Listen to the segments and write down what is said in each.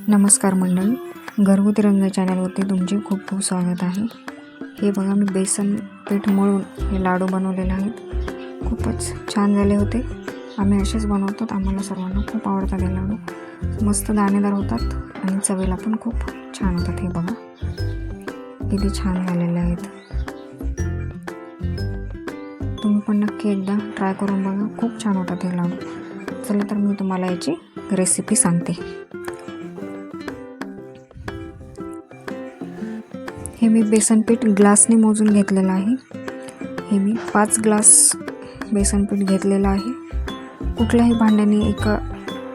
नमस्कार मंडळी, घरगुती रंग चॅनलवरती तुमचे खूप खूप स्वागत आहे. हे बघा, मी बेसन पीठ मळून हे लाडू बनवलेले आहेत. खूपच छान झाले होते. आम्ही असेच बनवतात, आम्हाला सर्वांना खूप आवडतात हे लाडू. मस्त दाणेदार होतात आणि चवीला पण खूप छान होतात. हे बघा किती छान झालेले आहेत. तुम्ही पण नक्की एकदा ट्राय करून बघा, खूप छान होतात हे लाडू. चला तर मी तुम्हाला याची रेसिपी सांगते. हे मी बेसन पीठ ग्लासने मोजून घेतलेलं आहे. हे मी 5 ग्लास बेसन पीठ घेतलेलं आहे. कुठल्याही भांड्याने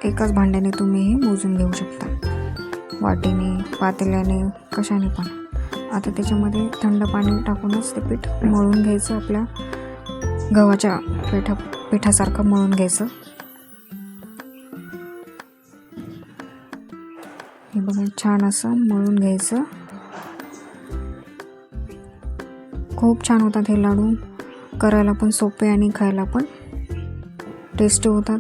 एकाच भांड्याने तुम्ही हे मोजून घेऊ शकता, वाटीने, पातेल्याने, कशाने पण. आता त्याच्यामध्ये थंड पाणी टाकूनच ते पीठ मळून घ्यायचं. आपल्या गव्हाच्या पिठासारखं मळून घ्यायचं. हे बघा, छान असं मळून घ्यायचं. खूप छान होतात हे लाडू. करायला पण सोपे आणि खायला पण टेस्टी होतात.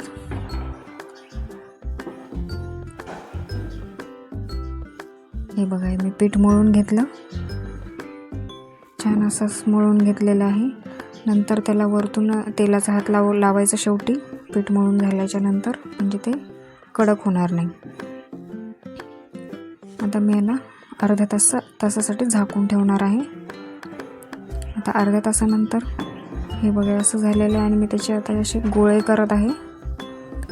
हे बघा, मी पीठ मळून घेतलं. छान असंच मळून घेतलेलं आहे. नंतर त्याला वरतून तेलाचा हात लावायचा शेवटी, पीठ मळून झाल्याच्या नंतर, म्हणजे ते कडक होणार नाही. आता मी याला अर्ध्या तासासाठी झाकून ठेवणार आहे. आता अर्ध्या तासानंतर हे बघा असं झालेलं आहे आणि मी त्याचे आता असे गोळे करत आहे,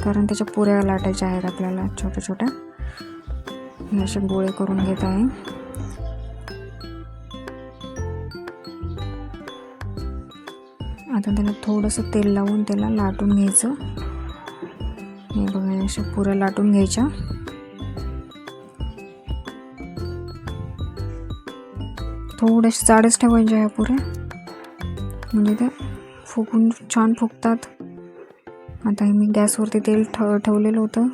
कारण त्याच्या पुऱ्या लाटायच्या आहेत आपल्याला छोट्या छोट्या. हे असे गोळे करून घेत आहे. आता त्याला थोडंसं तेल लावून त्याला लाटून घ्यायचं. हे बघा, अशा पुऱ्या लाटून घ्यायच्या. थोड्याशा जाडच ठेवायच्या ह्या पुऱ्या, म्हणजे त्या फुगून छान फुगतात. आता हे मी गॅसवरती तेल ठेवलेलं होतं,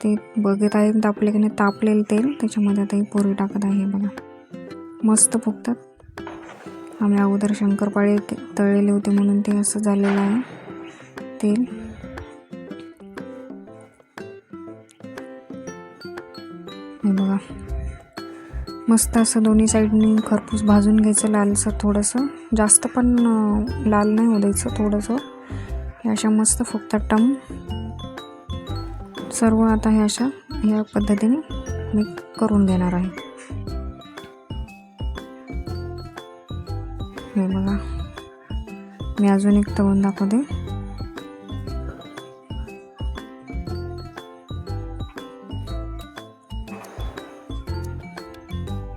ते बघत आहे तापले की नाही. तापलेलं तेल, त्याच्यामध्ये आता ही पुरी टाकत आहे. बघा, मस्त फुगतात. आम्ही अगोदर शंकरपाळे तळलेले होते म्हणून ते असं झालेलं आहे तेल. हे बघा, मस्त असं दोन्ही साईडनी खरपूस भाजून घ्यायचं, लालसर. थोडंसं जास्त पण लाल नाही होऊ द्यायचं, थोडंसं. हे अशा मस्त फुगतात टम सर्व. आता हे अशा ह्या पद्धतीने मी करून घेणार आहे. हे बघा, मी अजून एक तळून दाखवते.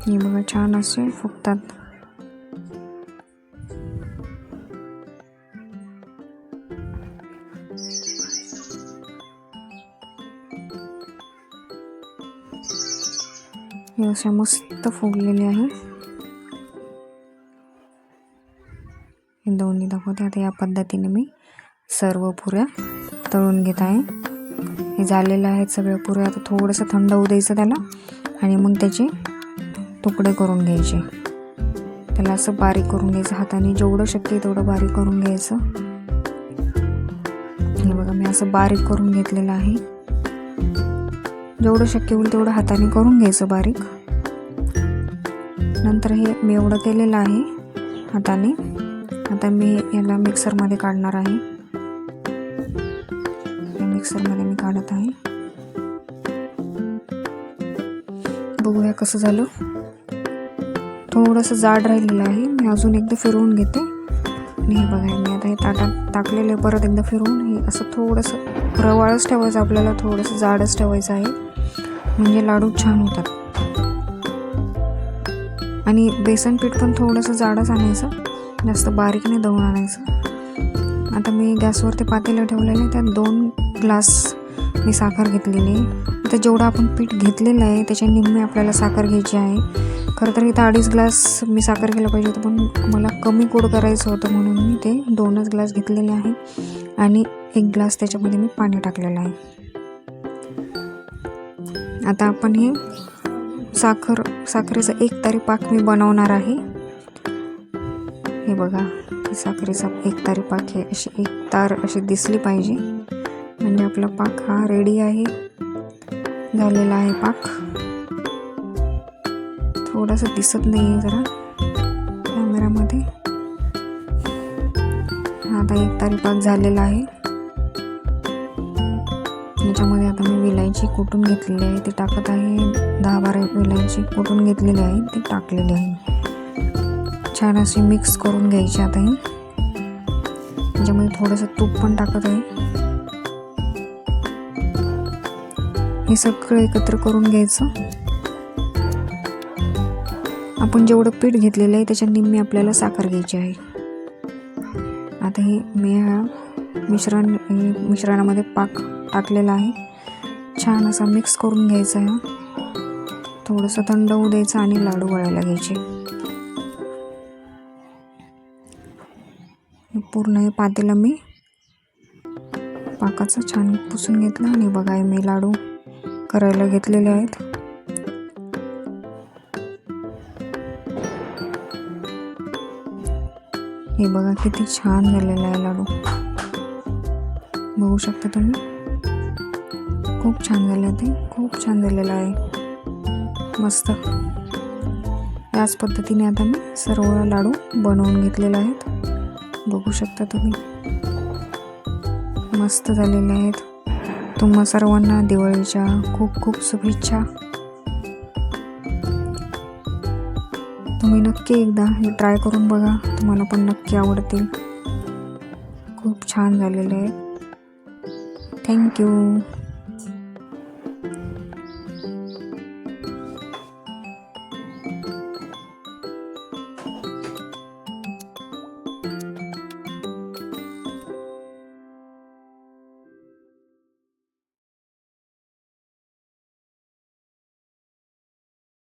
हे बघा, छान असे फुगतात. हे अशा मस्त फुगलेले आहे. हे दोन्ही दाखवते. आता या पद्धतीने मी सर्व पुऱ्या तळून घेत आहे. हे झालेलं आहेत सगळ्या पुऱ्या. आता थोडंसं थंड होऊ द्यायचं त्याला आणि मग त्याचे तुकडे करून घ्यायचे. त्याला असं बारीक करून घ्यायचं हाताने, जेवढं शक्य आहे तेवढं बारीक करून घ्यायचं. हे बघा, मी असं बारीक करून घेतलेलं आहे. जेवढं शक्य होईल तेवढं हाताने करून घ्यायचं बारीक. नंतर हे मी एवढं केलेलं आहे हाताने. आता मी याला मिक्सरमध्ये काढणार आहे. मिक्सरमध्ये मी काढत आहे. बघूया कसं झालं. थोडंसं जाड राहिलेलं आहे. मी अजून एकदा फिरवून घेते. आणि हे बघा, मी आता हे ताटात टाकलेले, परत एकदा फिरवून. हे असं थोडंसं रवाळच ठेवायचं आपल्याला, थोडंसं जाडच ठेवायचं आहे, म्हणजे लाडू छान होतात. आणि बेसन पीठ पण थोडंसं जाडच आणायचं, जास्त बारीक नाही दळून आणायचं. आता मी गॅसवरती पातेलं ठेवलेले, त्यात 2 ग्लास मी साखर घेतलेली. आता जेवढं आपण पीठ घेतलेलं आहे त्याच्या निम्मे आपल्याला साखर घ्यायची आहे. खरं तर इथं 2.5 ग्लास मी साखर घ्यायला पाहिजे होतं, पण मला कमी गोड करायचं होतं म्हणून मी ते 2च ग्लास घेतलेले आहे. आणि 1 ग्लास त्याच्यामध्ये मी पाणी टाकलेलं आहे. आता आपण हे साखरेचा 1 तारी पाक मी बनवणार आहे. हे बघा, साखरेचा 1 तारी पाक, हे अशी 1 तार अशी दिसली पाहिजे, म्हणजे आपला पाक हा रेडी आहे. झालेला आहे पाक. थोडंसं दिसत नाही आहे जरा कॅमेरामध्ये. आता 1 तारी पाक झालेला आहे. याच्यामध्ये आता मी विलायची कुटून घेतलेली आहे ते टाकत आहे. 10-12 विलायची कुटून घेतलेली आहे ते टाकलेली आहे. छान अशी मिक्स करून घ्यायची. आता ही त्याच्यामध्ये थोडंसं तूप पण टाकत आहे. हे सगळं एकत्र करून घ्यायचं. आपण जेवढं पीठ घेतलेलं आहे त्याच्या निम्मी आपल्याला साखर घ्यायची आहे. आता हे मी ह्या मिश्रणामध्ये पाक टाकलेला आहे. छान असा मिक्स करून घ्यायचा आहे. थोडंसं थंड होऊ द्यायचं आणि लाडू वळायला घ्यायचे. पूर्ण हे पातेलं मी पाकाचं छान पुसून घेतलं आणि बघा मी लाडू करायला घेतलेले आहेत. हे बघा किती छान झालेला आहे लाडू. बघू शकता तुम्ही. खूप छान झाले ते. खूप छान झालेलं आहे. मस्त. याच पद्धतीने आता मी सर्व लाडू बनवून घेतलेले आहेत. बघू शकता तुम्ही. मस्त झालेले आहेत. तुम्हा सर्वांना दिवाळीच्या खूप खूप शुभेच्छा. तुम्ही नक्की एकदा हे ट्राय करून बघा. तुम्हाला पण नक्की आवडतील. खूप छान झालेले आहेत. थँक्यू.